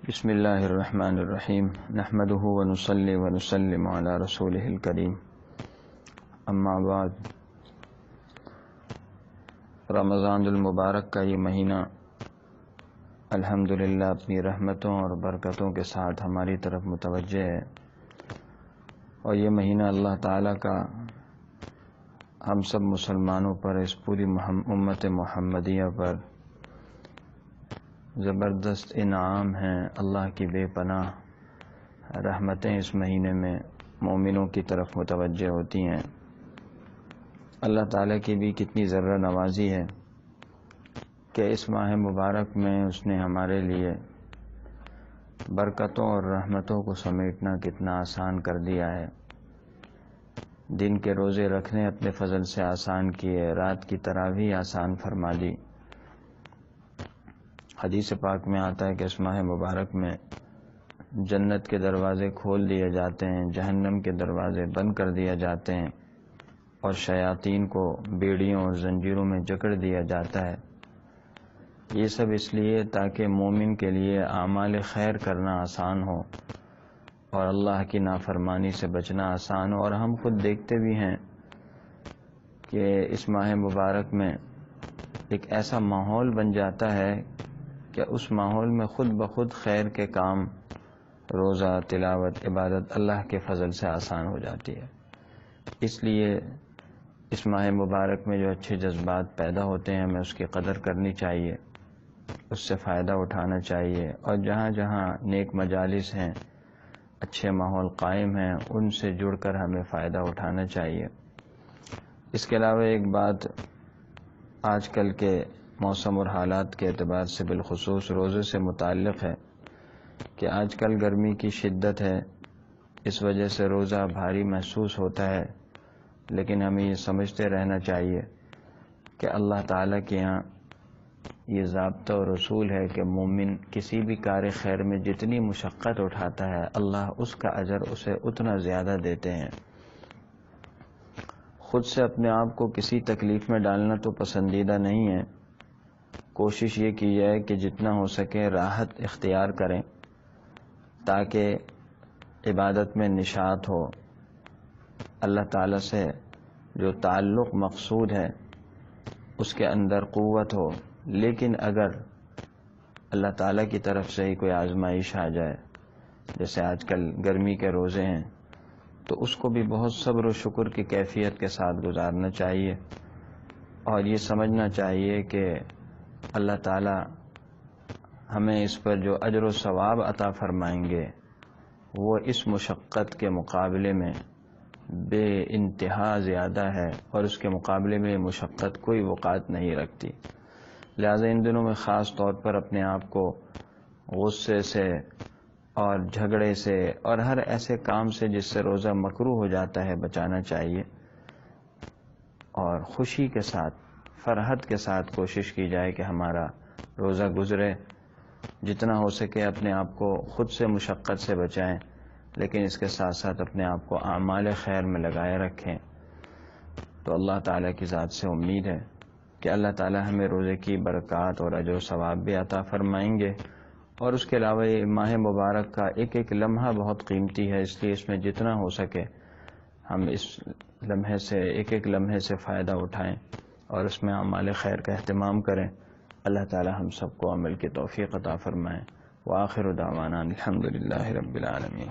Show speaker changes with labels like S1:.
S1: بسم اللہ الرحمن الرحیم نحمده ونصلی ونسلم علی رسولہ الکریم اما بعد۔ رمضان المبارک کا یہ مہینہ الحمدللہ اپنی رحمتوں اور برکتوں کے ساتھ ہماری طرف متوجہ ہے، اور یہ مہینہ اللہ تعالیٰ کا ہم سب مسلمانوں پر، اس پوری امت محمدیہ پر زبردست انعام ہیں۔ اللہ کی بے پناہ رحمتیں اس مہینے میں مومنوں کی طرف متوجہ ہوتی ہیں۔ اللہ تعالیٰ کی بھی کتنی ذرہ نوازی ہے کہ اس ماہ مبارک میں اس نے ہمارے لیے برکتوں اور رحمتوں کو سمیٹنا کتنا آسان کر دیا ہے۔ دن کے روزے رکھنے اپنے فضل سے آسان کیے، رات کی تراویح آسان فرما دی۔ حدیث پاک میں آتا ہے کہ اس ماہ مبارک میں جنت کے دروازے کھول دیے جاتے ہیں، جہنم کے دروازے بند کر دیے جاتے ہیں، اور شیاطین کو بیڑیوں اور زنجیروں میں جکڑ دیا جاتا ہے۔ یہ سب اس لیے تاکہ مومن کے لیے اعمال خیر کرنا آسان ہو اور اللہ کی نافرمانی سے بچنا آسان ہو۔ اور ہم خود دیکھتے بھی ہیں کہ اس ماہ مبارک میں ایک ایسا ماحول بن جاتا ہے کہ اس ماحول میں خود بخود خیر کے کام، روزہ، تلاوت، عبادت اللہ کے فضل سے آسان ہو جاتی ہے۔ اس لیے اس ماہ مبارک میں جو اچھے جذبات پیدا ہوتے ہیں ہمیں اس کی قدر کرنی چاہیے، اس سے فائدہ اٹھانا چاہیے، اور جہاں جہاں نیک مجالس ہیں، اچھے ماحول قائم ہیں، ان سے جڑ کر ہمیں فائدہ اٹھانا چاہیے۔ اس کے علاوہ ایک بات آج کل کے موسم اور حالات کے اعتبار سے بالخصوص روزے سے متعلق ہے کہ آج کل گرمی کی شدت ہے، اس وجہ سے روزہ بھاری محسوس ہوتا ہے، لیکن ہمیں یہ سمجھتے رہنا چاہیے کہ اللہ تعالیٰ کے یہاں یہ ضابطہ اور رسول ہے کہ مومن کسی بھی کار خیر میں جتنی مشقت اٹھاتا ہے اللہ اس کا اجر اسے اتنا زیادہ دیتے ہیں۔ خود سے اپنے آپ کو کسی تکلیف میں ڈالنا تو پسندیدہ نہیں ہے۔ کوشش یہ کی جائے کہ جتنا ہو سکے راحت اختیار کریں تاکہ عبادت میں نشاط ہو، اللہ تعالیٰ سے جو تعلق مقصود ہے اس کے اندر قوت ہو۔ لیکن اگر اللہ تعالیٰ کی طرف سے ہی کوئی آزمائش آ جائے، جیسے آج کل گرمی کے روزے ہیں، تو اس کو بھی بہت صبر و شکر کی کیفیت کے ساتھ گزارنا چاہیے، اور یہ سمجھنا چاہیے کہ اللہ تعالیٰ ہمیں اس پر جو اجر و ثواب عطا فرمائیں گے وہ اس مشقت کے مقابلے میں بے انتہا زیادہ ہے، اور اس کے مقابلے میں مشقت کوئی وقعت نہیں رکھتی۔ لہٰذا ان دنوں میں خاص طور پر اپنے آپ کو غصے سے اور جھگڑے سے اور ہر ایسے کام سے جس سے روزہ مکروہ ہو جاتا ہے بچانا چاہیے، اور خوشی کے ساتھ، فرحت کے ساتھ کوشش کی جائے کہ ہمارا روزہ گزرے۔ جتنا ہو سکے اپنے آپ کو خود سے مشقت سے بچائیں، لیکن اس کے ساتھ ساتھ اپنے آپ کو اعمال خیر میں لگائے رکھیں۔ تو اللہ تعالیٰ کی ذات سے امید ہے کہ اللہ تعالیٰ ہمیں روزے کی برکات اور اجر و ثواب بھی عطا فرمائیں گے، اور اس کے علاوہ یہ ماہ مبارک کا ایک ایک لمحہ بہت قیمتی ہے، اس لیے اس میں جتنا ہو سکے ہم اس لمحے سے، ایک ایک لمحے سے فائدہ اٹھائیں اور اس میں اعمال خیر کا اہتمام کریں۔ اللہ تعالی ہم سب کو عمل کی توفیق عطا فرمائیں۔ وآخر دعوانا الحمدللہ رب العالمین۔